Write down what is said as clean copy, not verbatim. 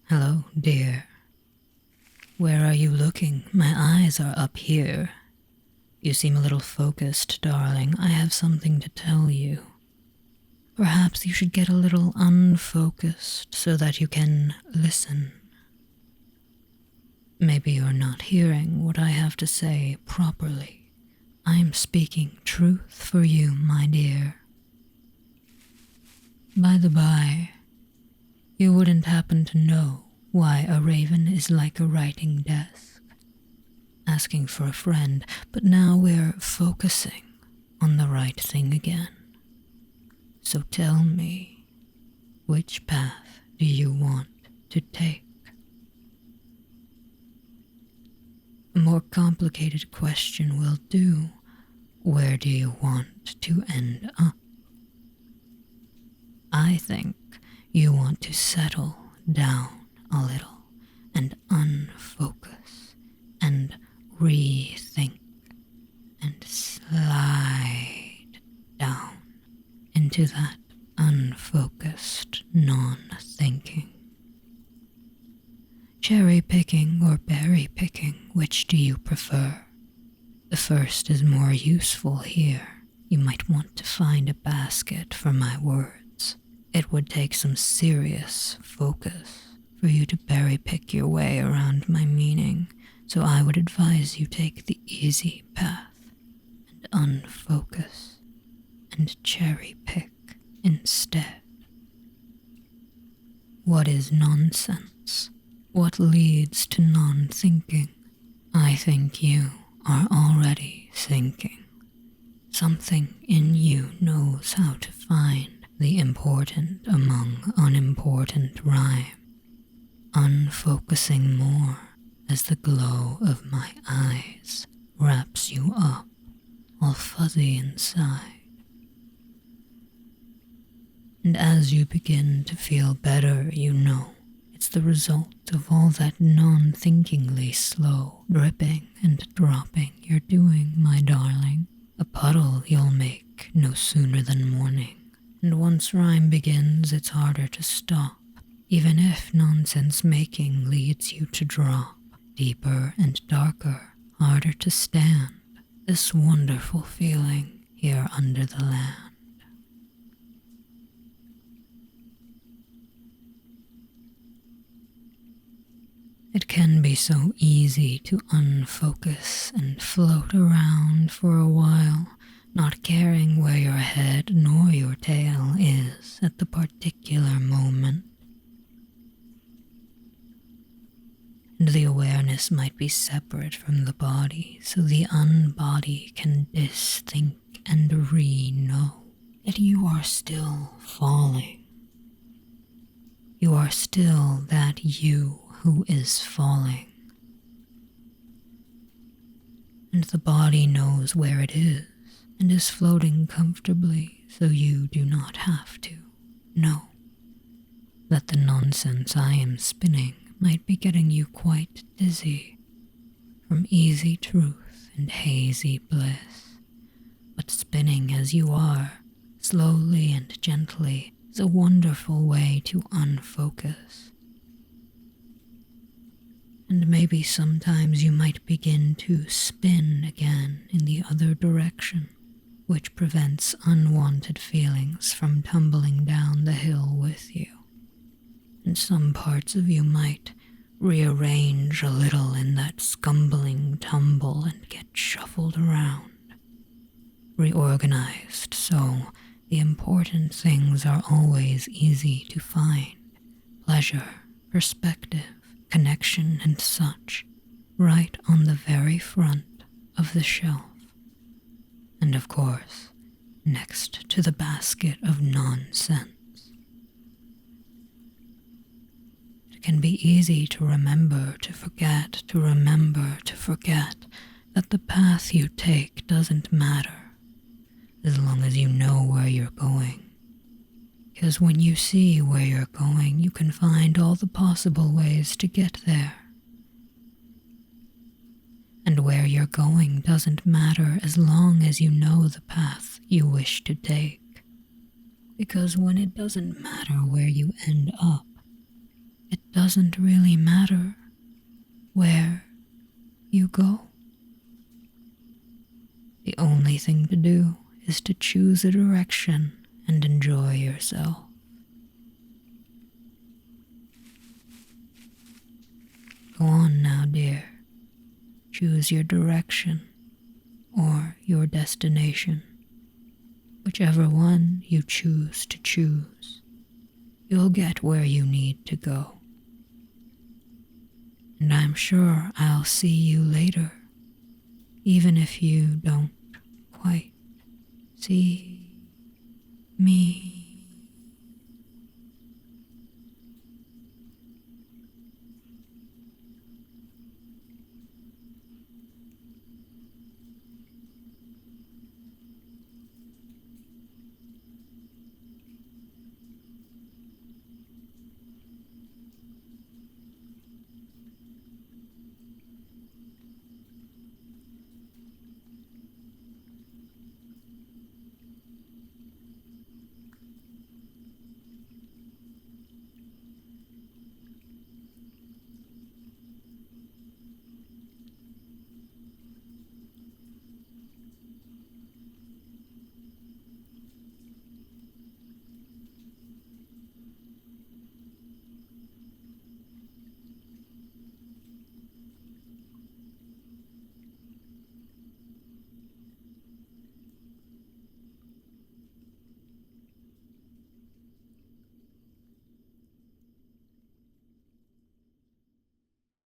Hello, dear. Where are you looking? My eyes are up here. You seem a little focused, darling. I have something to tell you. Perhaps you should get a little unfocused so that you can listen. Maybe you're not hearing what I have to say properly. I'm speaking truth for you, my dear. By the by, you wouldn't happen to know why a raven is like a writing desk, asking for a friend, but now we're focusing on the right thing again. So tell me, which path do you want to take? A more complicated question will do. Where do you want to end up? I think you want to settle down a little and unfocus and rethink and slide down into that unfocused non-thinking. Cherry picking or berry picking, which do you prefer? The first is more useful here. You might want to find a basket for my words. It would take some serious focus for you to berry pick your way around my meaning, so I would advise you take the easy path and unfocus and cherry pick instead. What is nonsense? What leads to non-thinking? I think you are already thinking. Something in you knows how to find the important among unimportant rhyme, unfocusing more as the glow of my eyes wraps you up, all fuzzy inside. And as you begin to feel better, you know it's the result of all that non-thinkingly slow dripping and dropping you're doing, my darling. A puddle you'll make no sooner than morning. And once rhyme begins, it's harder to stop, even if nonsense making leads you to drop deeper and darker, harder to stand this wonderful feeling here under the land. It can be so easy to unfocus and float around for a while, not caring where your head nor your tail is at the particular moment. And the awareness might be separate from the body, so the unbody can disthink and re-know that you are still falling. You are still that you who is falling. And the body knows where it is and is floating comfortably, so you do not have to know that the nonsense I am spinning might be getting you quite dizzy from easy truth and hazy bliss. But spinning as you are, slowly and gently, is a wonderful way to unfocus. And maybe sometimes you might begin to spin again in the other direction, which prevents unwanted feelings from tumbling down the hill with you. And some parts of you might rearrange a little in that scumbling tumble and get shuffled around, reorganized so the important things are always easy to find: pleasure, perspective, connection, and such, right on the very front of the shelf. And of course, next to the basket of nonsense. It can be easy to remember to forget, to remember to forget that the path you take doesn't matter, as long as you know where you're going. Because when you see where you're going, you can find all the possible ways to get there. And where you're going doesn't matter as long as you know the path you wish to take. Because when it doesn't matter where you end up, it doesn't really matter where you go. The only thing to do is to choose a direction and enjoy yourself. Go on now, dear. Choose your direction or your destination. Whichever one you choose to choose, you'll get where you need to go. And I'm sure I'll see you later, even if you don't quite see me.